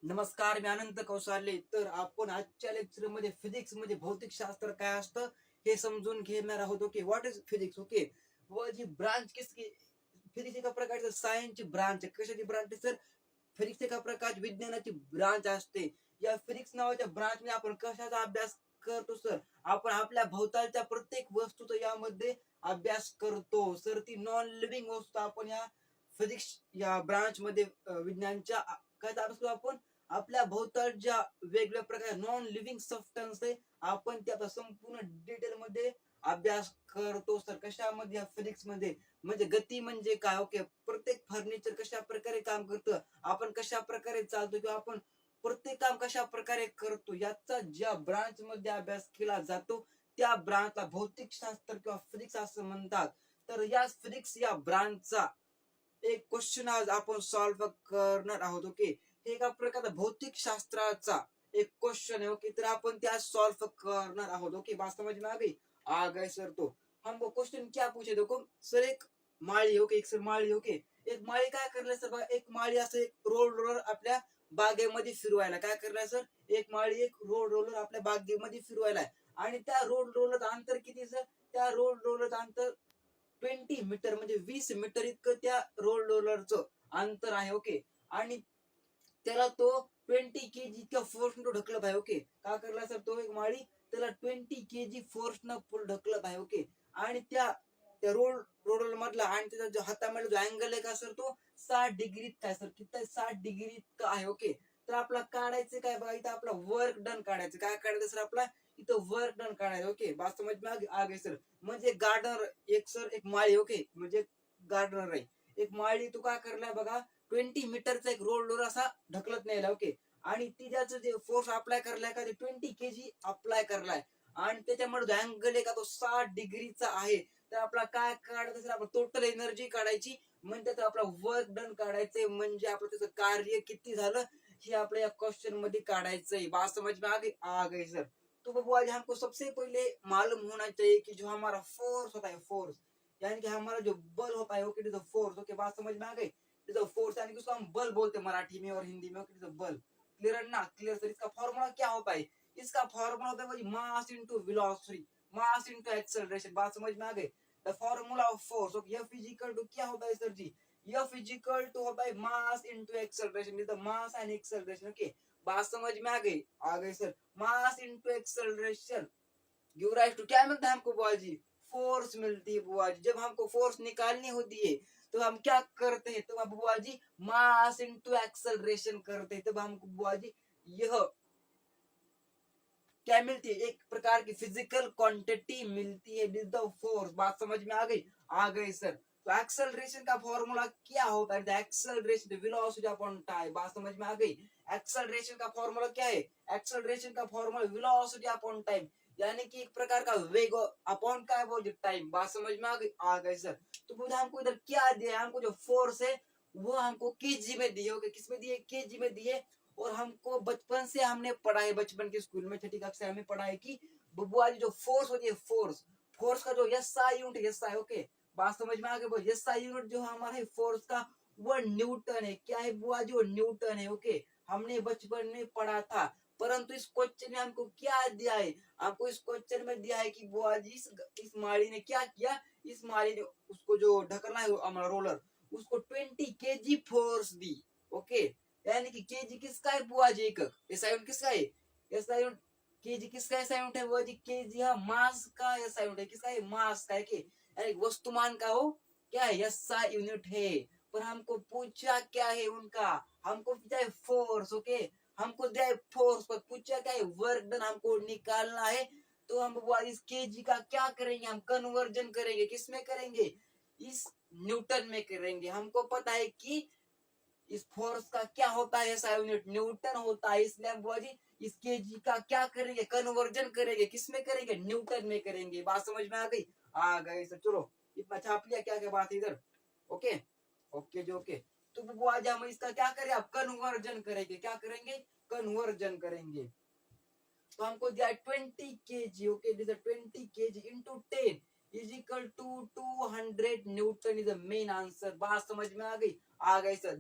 नमस्कार, मी अनंत कौसाले. तर आपण आजच्या लेक्चर मध्ये फिजिक्स मध्ये भौतिकशास्त्र काय असतं हे समजून घेणार आहोत. Okay, what is physics? Okay, व जी ब्रांच किसकी फिजिक्स एका प्रकारचं सायन्सची ब्रांच आहे. कशाची ब्रांच आहे सर? फिजिक्स एका प्रकारची विज्ञानाची ब्रांच असते. या फिजिक्स नावाच्या ब्रांच मध्ये आपण कशाचा अभ्यास करतो सर? आपण आपल्या भोवतालच्या प्रत्येक वस्तूचा यामध्ये अभ्यास करतो सर. ती नॉन लिव्हिंग वस्तू आपण या फिजिक्स या ब्रांच मध्ये विज्ञानच्या काय अभ्यास करतो आपण? आपल्या भोवतालच्या वेगवेगळ्या प्रकार नॉन लिव्हिंग सबस्टन्स आहे, आपण त्याचा संपूर्ण डिटेल मध्ये अभ्यास करतो सर. कशामध्ये? फिजिक्स मध्ये. म्हणजे गती म्हणजे काय? ओके, प्रत्येक फर्निचर कशा प्रकारे काम करतं, आपण कशा प्रकारे चालतो, किंवा आपण प्रत्येक काम कशा प्रकारे करतो, याचा ज्या ब्रांच मध्ये अभ्यास केला जातो त्या ब्रांचला भौतिकशास्त्र किंवा फिजिक्स असं म्हणतात. तर या फिजिक्स या ब्रांचचा एक क्वेश्चन आज आपण सॉल्व्ह करणार आहोत. ओके, हे एका प्रकारचा भौतिक शास्त्राचा एक क्वेश्चन है. ओके, तर आपण त्या सॉल्व करणार आहोत. ओके, बात समझ में आ गए सर? तो हमको क्वेश्चन क्या पूछे? देखो सर, एक माळी. ओके, एक सर माळी. ओके, एक माळी काय करलाय सर? बघा, एक माळी असं एक रोल रोलर आपल्या बागेमध्ये फिरवायला काय करलाय सर? एक माळी एक रोल रोलर आपल्या बागेमध्ये फिरवायलाय. आणि त्या रोल रोलर अंतर किती सर? त्या रोल रोलर अंतर 20 मीटर म्हणजे 20 मीटर इतकं त्या रोल रोलरचं अंतर आहे. ओके, आणि त्याला तो 20 केजी इतक्या फोर्सनं ढकलत आहे. ओके, का करला सर? तो एक माळी त्याला 20 केजी फोर्सनं पुढे ढकलत आहे. ओके, आणि त्या त्या रोल रोलर मधला आणि त्याचा जो हातामध्ये जो अँगल आहे का सर, तो 60 डिग्री काय सर? किती? 60 डिग्री इतका आहे. ओके, तर आपला काढायचं काय बघा, इथं आपला वर्क डन काढायचं. काय काढायचं सर? आपला इथं वर्क डन काढायचं. ओके, बात समझ में आ गई सर? म्हणजे गार्डनर एक सर, एक माळी. ओके, म्हणजे गार्डनर आहे एक माळी. तू काय करलाय बघा, 20 मीटरचा एक रोल डोर असा ढकलत नेला. ओके, आणि ती ज्याचं जे फोर्स अप्लाय करलाय का, ते 20 केजी अप्लाय करलाय, आणि त्याच्यामुळे जो अँगल आहे का तो 60 डिग्रीचा आहे. तर आपला काय काढायचं सर? आपण टोटल एनर्जी काढायची, म्हणजे त्याचं आपला वर्क डन काढायचंय, म्हणजे आपलं त्याचं कार्य किती झालं हे आपल्या या क्वेश्चन मध्ये काढायचंय. बात समझ में आ गई सर? तो बबू, आज हमको सबसे पहले मालूम होना चाहिए कि जो हमारा फोर्स होता है, फोर्स यानी कि हमारा जो बल होता है, okay, it is a force. Okay, बात समझ में आ गई? इट इज अ फोर्स, यानी कि उसको हम बल बोलते हैं मराठी में और हिंदी में. ओके, इट इज अ बल. क्लियर है ना? Clear sir? इसका फॉर्मूला क्या होता है? इसका फॉर्मूला होता है mass into velocity, mass into acceleration. बात समझ में आ गई? The formula of force. Okay, F is equal to क्या होता है sir ji? F is equal to होता है mass into acceleration. Is the mass and acceleration. Okay, बात समझ में आ गई? आ गई sir? Mass into acceleration give rise to क्या मिलता है हमको बुआ जी? फोर्स मिलती है बुआ जी. जब हमको फोर्स निकालनी होती है तो हम क्या करते हैं? तो हम बुआ जी मास इंटू एक्सेलरेशन करते हैं. तब हमको बुआ जी यह क्या मिलती है? एक प्रकार की फिजिकल क्वांटिटी मिलती है, दिस द फोर्स. बात समझ में आ गई? आ गई सर? तो एक्सेलरेशन का फॉर्मूला क्या होता है? Acceleration velocity upon time. बात समझ में आ गई? एक्सेलरेशन का फॉर्मूला क्या है? एक्सेलरेशन का फॉर्मूला वेलोसिटी अपॉन टाइम, यानी कि एक प्रकार का वेग अपॉन क्या बोल टाइम. बात समझ में आ गई? आ गई सर? तो बोले हमको इधर क्या दिया है? हमको जो फोर्स है वो हमको केजी में दिए. ओके, किस में दिए? केजी में दिए. और हमको बचपन से हमने पढ़ा है, बचपन के स्कूल में छठी कक्षा में पढ़ा है कि बुआ जी जो फोर्स होती है, फोर्स फोर्स का जो एसआई यूनिट, एसआई. ओके, बात समझ में आ गई? बोल, एसआई यूनिट जो हमारा है फोर्स का, वो न्यूटन है. क्या है बुआ जी? वो न्यूटन है. ओके, हमने बचपन में पढ़ा था. परंतु इस क्वेश्चन में हमको क्या दिया है? आपको इस क्वेश्चन में दिया है कि बुआ जी इस माली ने क्या किया? इस माली ने उसको जो ढकना है हमारा रोलर, उसको 20 केजी फोर्स दी. ओके, यानी कि केजी किसका है बुआ जी? एकक. एसआई यूनिट किसका है? एसआई यूनिट केजी किसका एसआई यूनिट है बुआ जी? केजी हा मास का एसआई यूनिट है. किसका है? मास का है. कि यानी वस्तुमान का हो क्या है? एसआई यूनिट है. पर हमको पूछा क्या है उनका? हमको पूछा है फोर्स. ओके, हमको दिया है फोर्स, पर पूछा क्या है? वर्क डन हमको निकालना है. तो हम बुआ इस केजी का क्या करेंगे? हम कन्वर्जन करेंगे. किसमें करेंगे? इस न्यूटन में करेंगे. हमको पता है कि इस फोर्स का क्या होता है? ऐसा यूनिट न्यूटन होता है. इसलिए हम बुआ जी इस केजी का क्या करेंगे? कन्वर्जन करेंगे. किसमें करेंगे? न्यूटन में करेंगे. बात समझ में आ गई? आ गई सर? चलो, इतना छाप लिया क्या क्या बात इधर. ओके, ओके जी, ओके. तो बुआ जी हम इसका क्या करें? आप कन्वर्जन करेंगे. क्या करेंगे? कन्वर्जन करेंगे. तो हमको दिया 20 KG. Okay, this 20 KG into 10 is equal to 200 newton is the main answer. बात समझ में आ गई? आ गई सर?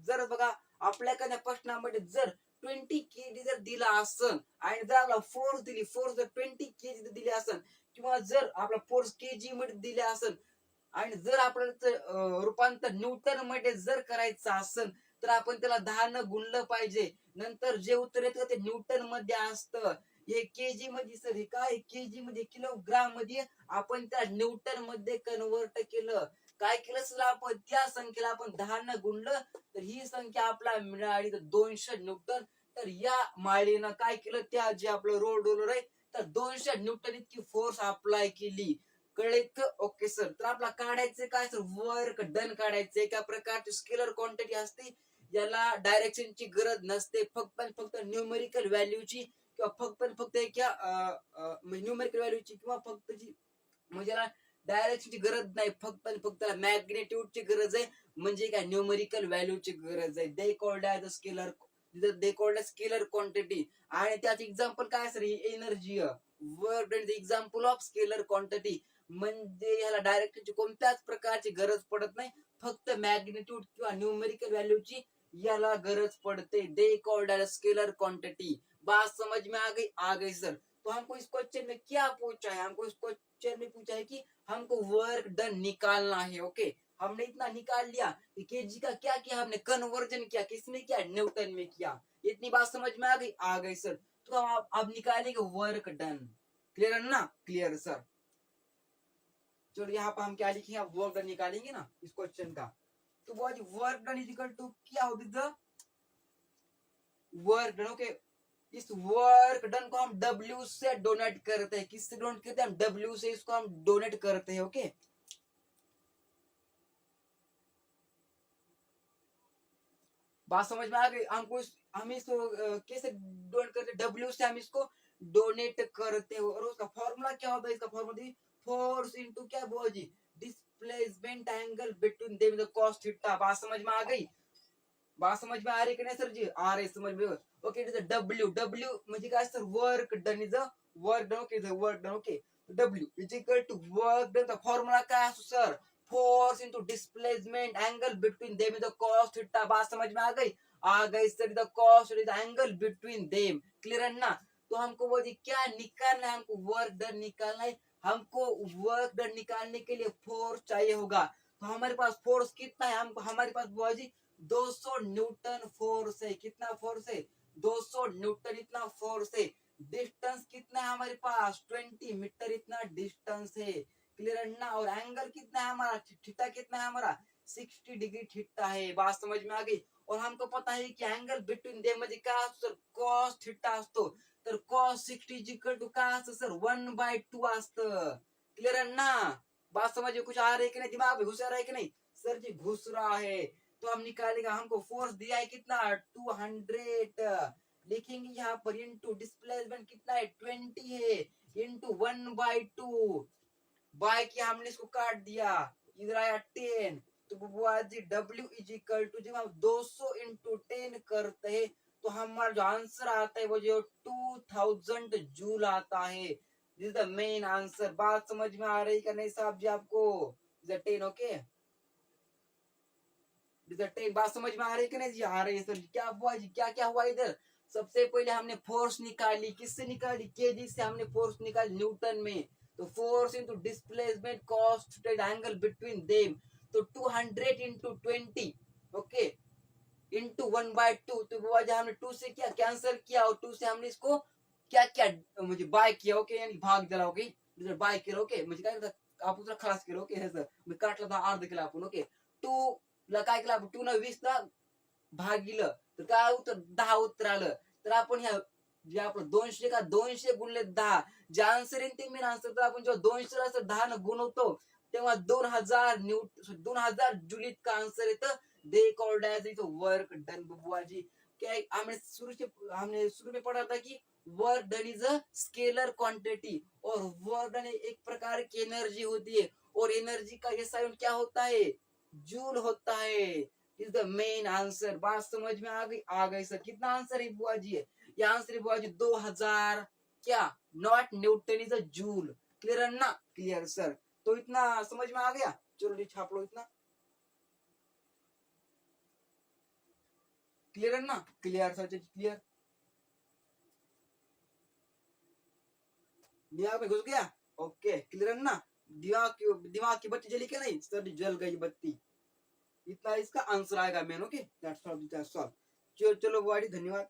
जर बघा आपल्याकडे प्रश्नामध्ये जर 20 kg जर दिला असन आणि जर आपला फोर्स दिली, फोर्स जर 20 kg दिली असन किंवा जर आपला फोर्स केजी मध्ये दिले असन आणि जर आपल्याला रूपांतर न्यूटन मध्ये जर करायचं असेल तर आपण त्याला 10 न गुणलं पाहिजे. नंतर जे उत्तर येतं ते न्यूटन मध्ये असतं. हे केजी मध्ये सर, हे काय केजी मध्ये किलोग्राम मध्ये आपण त्या न्यूटन मध्ये कन्वर्ट केलं. काय केलं सर, आपण त्या संख्येला आपण 10 न गुणलं तर ही संख्या आपल्याला मिळाली 200 न्यूटन. तर या माळेनं काय केलं, त्या जे आपलं रोड रोलर आहे तर 200 न्यूटन इतकी फोर्स अप्लाय केली. कळलं? Okay sir. तर आपला काढायचं काय सर, वर्क डन काढायचं. एका प्रकारची स्केलर क्वांटिटी असते, याला डायरेक्शनची गरज नसते, फक्त न्यूमेरिकल व्हॅल्यूची किंवा फक्त न्यूमेरिकल व्हॅल्यूची किंवा फक्त जी म्हणजे याला डायरेक्शनची गरज नाही, फक्त मॅग्नेट्यूडची गरज आहे, म्हणजे काय न्यूमेरिकल व्हॅल्यूची गरज आहे. They called as scalar quantity. आणि त्याच एक्झाम्पल काय sir, energy work done example of scalar quantity. म्हणजे ह्याला डायरेक्टची कोणत्याच प्रकारची गरज पडत नाही, फक्त मॅग्निट्यूड किंवा न्यूमेरिकल व्हॅल्यूची याला गरज पड़ते. They called as scalar quantity. बात समझ में आ गई सर? तो हमको इस क्वेश्चन में क्या पूछा है, हमको इस क्वेश्चन में पूछा है कि हमको वर्क डन निकालना है. ओके, हमने इतना निकाल लिया कि केजी का क्या किया, हमने कन्वर्जन किया, किसमें किया, न्यूटन में किया. इतनी बात समझ में आ गई सर? तो अब निकालेंगे वर्क डन. क्लियर है ना? Clear sir. चलो यहाँ पर हम क्या लिखेंगे, वर्क डन निकालेंगे ना इस क्वेश्चन का. तो वो work done is equal to क्या होगी, द वर्क डन. ओके, इस वर्क डन को हम W से डोनेट करते हैं. किससे डोनेट करते हैं, हम W से इसको हम डोनेट करते हैं. ओके, बात समझ में आ गई? हम इसको कैसे डोनेट करते हैं, W से हम इसको डोनेट करते हैं. और उसका फॉर्मूला क्या होता है, इसका फॉर्मूला फोर्स इनटू क्या बोल जी, displacement angle between them the cos theta. बात समझ में आ गई? बात समझ में आ रही कि नहीं सर जी? आ रही समझ में? Okay, it is W. म्हणजे काय sir, work done is a work done. Okay, work done. Okay, W is equal to work done. The formula काय असतो sir, force into displacement angle between them is the cos theta. बात समझ में आ गई? आ गई सर. The cos is the angle between them. Clear है ना? तो हमको वो क्या निकालना है, हमको वर्क डन निकालना है. हमको वर्क डन निकालने के लिए फोर्स चाहिए होगा. तो हमारे पास फोर्स कितना है, हमको हमारे पास वो जी 200 न्यूटन फोर्स है. कितना फोर्स है, 200 न्यूटन इतना फोर्स है. डिस्टेंस कितना है हमारे पास, 20 मीटर इतना डिस्टेंस है. क्लियर है ना? और एंगल कितना है हमारा, थीटा कितना है हमारा, 60 डिग्री थीटा है. बात समझ में आ गई? और हमको पता है कि एंगल बिटवीन देम म्हणजे काय असतो सर, कॉस थीटा असतो. तर कॉस 60 इज इक्वल टू काय असतं सर, 1/2 असतं. क्लियर है ना? बात समझ में कुछ आ रही है कि नहीं, दिमाग में घुस रहा है कि नहीं सर जी? घुस रहा है. तो हम निकालेगा, हमको फोर्स दिया है कितना, 200. लिखेंगे यहाँ पर इंटू डिस्प्लेसमेंट कितना है, 20 है, इंटू 1/2. बाय किया हमने, इसको काट दिया, इधर आया 10. तो बुआ जी W इज इक्वल टू, जब हम 200 इंटू 10 करते हैं तो हमारा जो आंसर आता है वो जो 2000 जूल आता है. दिस इज द मेन आंसर. बात समझ में आ रही का नहीं साहब जी आपको? 10. ओके, बात समझ में आ रही कि नहीं जी? आ रही है सर. क्या हुआ जी, क्या क्या हुआ इधर? सबसे पहले हमने फोर्स निकाली, किससे निकाली, केजी से हमने फोर्स निकाली न्यूटन में. तो force into displacement cos angle between them. तो 200 इंटू 20 ओके इंटू 1/2. तो वो आज हमने 2 से क्या कैंसिल किया और 2 से हमने इसको क्या क्या म्हणजे बाय किया. ओके, यानी भाग दिला. ओके, बाय केलं. ओके, म्हणजे काय आपण तुला खलास केलं. ओके, हे सर मी काटलं तर अर्ध केलं आपण. ओके, 2 ला काय केलं आपण, 2 ना 20 ला भागिलं तर काय उत्तर, 10 उत्तर आलं. तर आपण ह्या जे आपलं 200 का 200 गुणले 10, जे आन्सर येईल ते मेन आन्सर. तर आपण जेव्हा 200 ला 10 न गुणवतो तेव्हा 2000 जूल इतका आन्सर येतं. They called as it work done. बुआजी क्या हमने शुरू में पढ़ा था कि work done is a scalar quantity. और वर्क डन एक प्रकार की एनर्जी होती है, और एनर्जी का ये साइन क्या होता है, जूल होता है. Is the main answer. बात समझ में आ गई सर? कितना आंसर है बुआ जी? ये आंसर है बुआ जी 2000 क्या, not Newton is a joule. Clear है ना? Clear sir. तो इतना समझ में आ गया. चलो जी छाप लो इतना. क्लियर है ना? क्लियर सर, क्लियर, दिमाग में घुस गया? ओके, क्लियर है ना? दिमाग की बत्ती जली क्या नहीं सर? जल गई बत्ती। इतना इसका आंसर आएगा main. Okay, that's all, that's all. चलो चलो बॉडी, धन्यवाद।